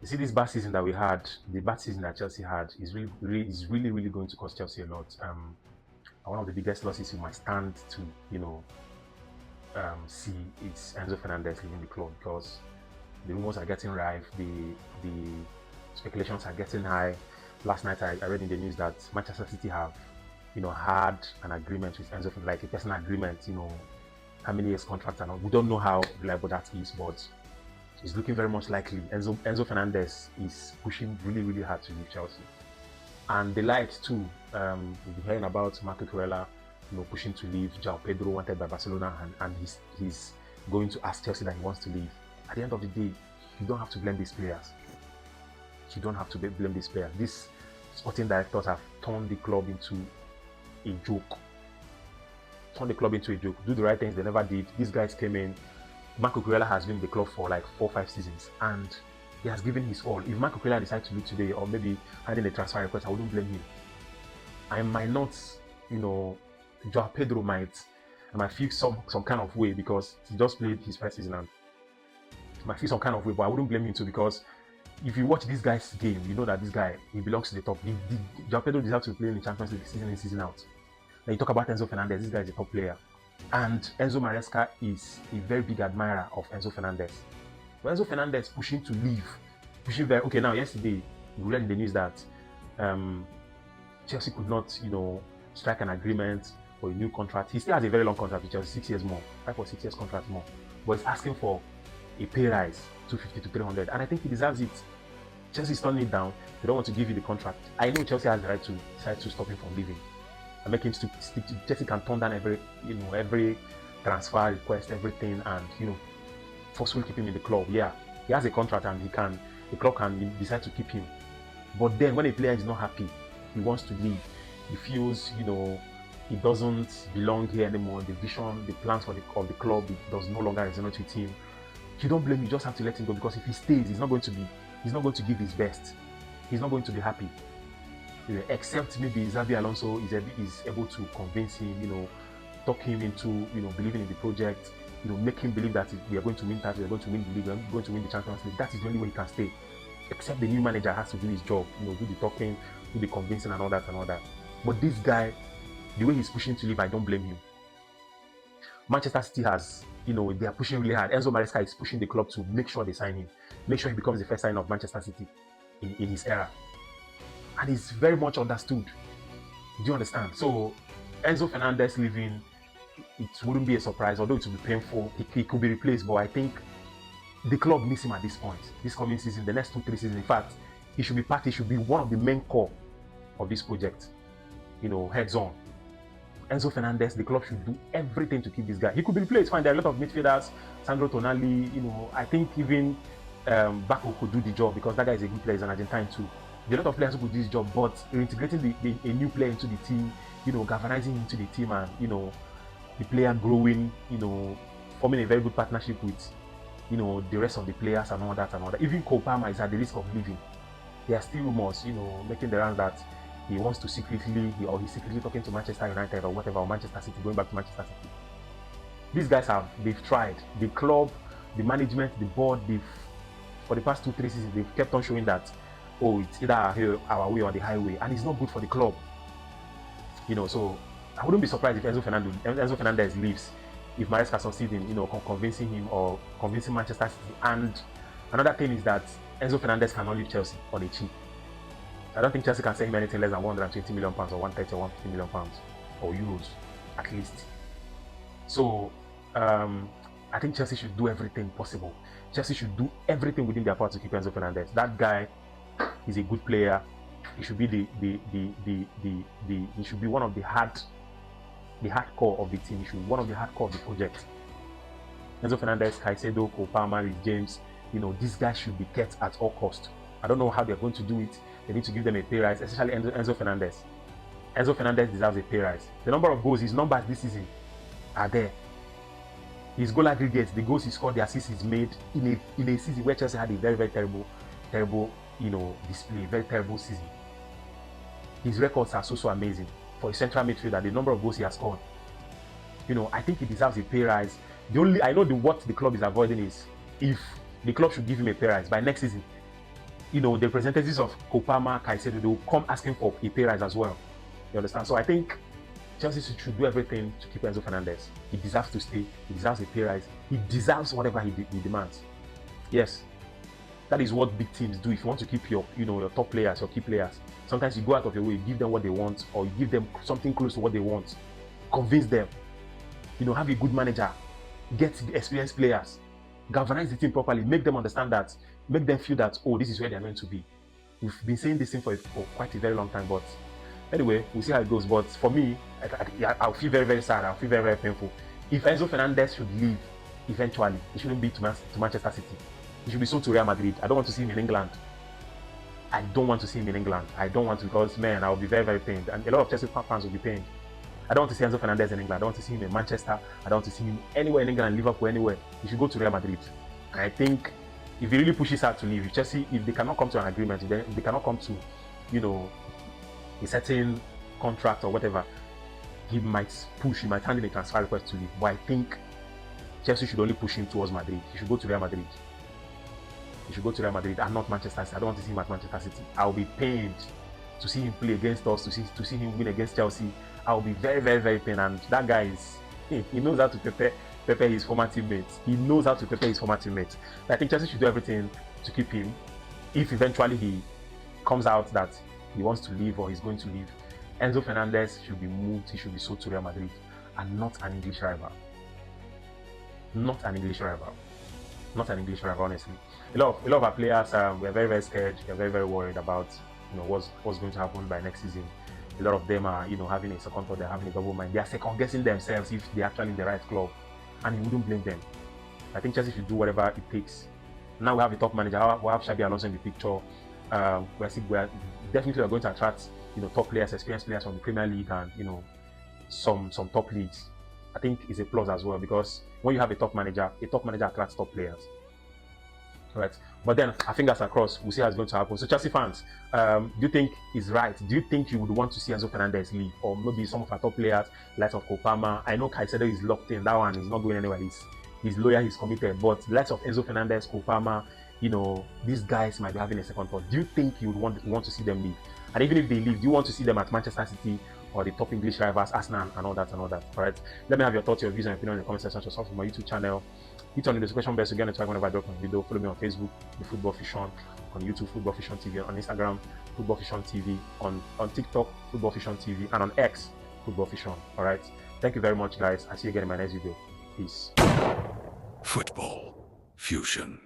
You see, this bad season that we had, the bad season that Chelsea had, is really going to cost Chelsea a lot. One of the biggest losses you might stand to, see is Enzo Fernandez leaving the club, because the rumors are getting rife, the speculations are getting high. Last night I read in the news that Manchester City have, had an agreement with Enzo, like a personal agreement, how many years contract and all. We don't know how reliable that is, but it's looking very much likely. Enzo Fernandez is pushing really hard to leave Chelsea. And the likes too, we've been hearing about Marco Cucurella, pushing to leave. João Pedro wanted by Barcelona, and he's going to ask Chelsea that he wants to leave. At the end of the day, you don't have to blame these players. You don't have to blame these players. These sporting directors have turned the club into a joke. Do the right things they never did. These guys came in. Marco Cucurella has been in the club for like 4-5 seasons, and he has given his all. If Marco Cucurella decides to leave today, or maybe handing a transfer request, I wouldn't blame him. I might not, João Pedro I might feel some kind of way because he just played his first season, and might feel some kind of way, but I wouldn't blame him too, because if you watch this guy's game, you know that this guy, he belongs to the top. João Pedro deserves to play in the Champions League season in, season out. Then you talk about Enzo Fernandez, this guy is a top player. And Enzo Maresca is a very big admirer of Enzo Fernandez. But Enzo Fernandez pushing to leave, okay, now yesterday, we read in the news that Chelsea could not, strike an agreement for a new contract. He still has a very long contract with Chelsea, 6 years more, 5 or 6 years contract more. But he's asking for a pay rise, 250 to 300, and I think he deserves it. Chelsea's turning it down. They don't want to give you the contract. I know Chelsea has the right to decide to stop him from leaving and make him stick to. Chelsea can turn down every transfer request, everything, and forcefully keep him in the club. Yeah, he has a contract, and the club can decide to keep him. But then when a player is not happy, he wants to leave. He feels he doesn't belong here anymore. The vision, the plans of the club, it does no longer resonate with him. You don't blame him. You just have to let him go, because if he stays, he's not going to give his best. He's not going to be happy. Except maybe Xabi Alonso is able to convince him, talk him into believing in the project, make him believe that we are going to win that, we are going to win the league, we are going to win the Champions League. That is the only way he can stay. Except the new manager has to do his job, do the talking, do the convincing, and all that. But this guy, the way he's pushing to leave, I don't blame him. Manchester City has, they are pushing really hard. Enzo Maresca is pushing the club to make sure they sign him, make sure he becomes the first sign of Manchester City in his era. And it's very much understood. Do you understand? So Enzo Fernandez leaving, it wouldn't be a surprise, although it would be painful. He could be replaced, but I think the club needs him at this point. This coming season, the next 2-3 seasons, in fact, he should be one of the main core of this project. Heads on. Enzo Fernandez, the club should do everything to keep this guy. He could be replaced, fine. There are a lot of midfielders, Sandro Tonali, I think even Bako could do the job, because that guy is a good player, he's an Argentine too. There are a lot of players who could do this job, but integrating a new player into the team, galvanizing into the team, and the player growing, forming a very good partnership with the rest of the players and all that. Even Cole Palmer is at the risk of leaving. There are still rumors, making the rounds that he wants to secretly, he's secretly talking to Manchester United or whatever, or Manchester City, going back to Manchester City. These guys they've tried. The club, the management, the board, for the past 2-3 seasons, they've kept on showing that, it's either our way or the highway, and it's not good for the club. So I wouldn't be surprised if Enzo Fernandez leaves, if Maresca succeeds in convincing him or convincing Manchester City. And another thing is that Enzo Fernandez cannot leave Chelsea on a cheap. I don't think Chelsea can sell him anything less than £120 million or £130 or £150 million or euros at least. So I think Chelsea should do everything possible. Chelsea should do everything within their power to keep Enzo Fernandez. That guy is a good player. He should be he should be one of the hardcore of the team. He should be one of the hardcore of the project. Enzo Fernandez, Caicedo, Cole Palmer, James, these guys should be kept at all cost. I don't know how they're going to do it. They need to give them a pay rise, especially Enzo Fernandez. Enzo Fernandez deserves a pay rise. The number of goals, his numbers this season are there. His goal aggregates, the goals he scored, the assists he's made in a season where Chelsea had a very, very terrible display, very terrible season. His records are so amazing for a central midfielder. The number of goals he has scored, I think he deserves a pay rise. What the club is avoiding is if the club should give him a pay rise by next season. the representatives of Kopama, Caicedo, they will come asking for a pay rise as well. You understand? So I think Chelsea should do everything to keep Enzo Fernandez. He deserves to stay. He deserves a pay rise. He deserves whatever he demands. Yes, that is what big teams do. If you want to keep your top players, your key players, sometimes you go out of your way, give them what they want, or you give them something close to what they want. Convince them. Have a good manager. Get experienced players. Galvanize the team properly. Make them understand that. Make them feel that, oh, this is where they're meant to be. We've been saying this thing for quite a very long time, but anyway, we'll see how it goes. But for me, I'll feel very, very sad. I'll feel very, very painful. If Enzo Fernandez should leave eventually, it shouldn't be to Manchester City. He should be sold to Real Madrid. I don't want to see him in England. I don't want to see him in England. I don't want to, because, man, I'll be very, very pained. And a lot of Chelsea fans will be pained. I don't want to see Enzo Fernandez in England. I don't want to see him in Manchester. I don't want to see him anywhere in England, Liverpool, anywhere. He should go to Real Madrid. And I think if he really pushes hard to leave, if they cannot come to an agreement, if they cannot come to, a certain contract or whatever, he might hand in a transfer request to leave. But I think Chelsea should only push him towards Madrid. He should go to Real Madrid. He should go to Real Madrid and not Manchester City. I don't want to see him at Manchester City. I'll be pained to see him play against us, to see him win against Chelsea. I'll be very, very, very pained. And that guy he knows how to prepare his former teammates. He knows how to prepare his former teammates. I think Chelsea should do everything to keep him. If eventually he comes out that he wants to leave or he's going to leave, Enzo Fernandez should be moved. He should be sold to Real Madrid and not an English rival. Not an English rival. Not an English rival, honestly. A lot of our players were very, very scared. They're very, very worried about what's going to happen by next season. A lot of them are having a second thought. They're having a double mind. They are second guessing themselves if they're actually in the right club, and you wouldn't blame them. I think Chelsea should do whatever it takes. Now we have a top manager. We have Xabi Alonso in the picture. We're definitely going to attract top players, experienced players from the Premier League and some top leagues. I think it's a plus as well, because when you have a top manager attracts top players. Right, but then I think that's across. We'll see how it's going to happen. So Chelsea fans, do you think it's right? Do you think you would want to see Enzo Fernandez leave, or maybe some of our top players, like of Kopama? I know Caicedo is locked in. That one is not going anywhere. He's loyal. He's committed. But the likes of Enzo Fernandez, Kopama, these guys might be having a second thought. Do you think you would want to see them leave? And even if they leave, do you want to see them at Manchester City or the top English rivals, Arsenal, and all that? All right. Let me have your thoughts, your views, and opinion in the comment section. Subscribe to my YouTube channel. Hit on the notification bell to get notified whenever I drop my video. Follow me on Facebook, The Football Fusion, on YouTube, Football Fusion TV, on Instagram, Football Fusion TV, on TikTok, Football Fusion TV, and on X, Football Fusion. All right. Thank you very much, guys. I'll see you again in my next video. Peace. Football Fusion.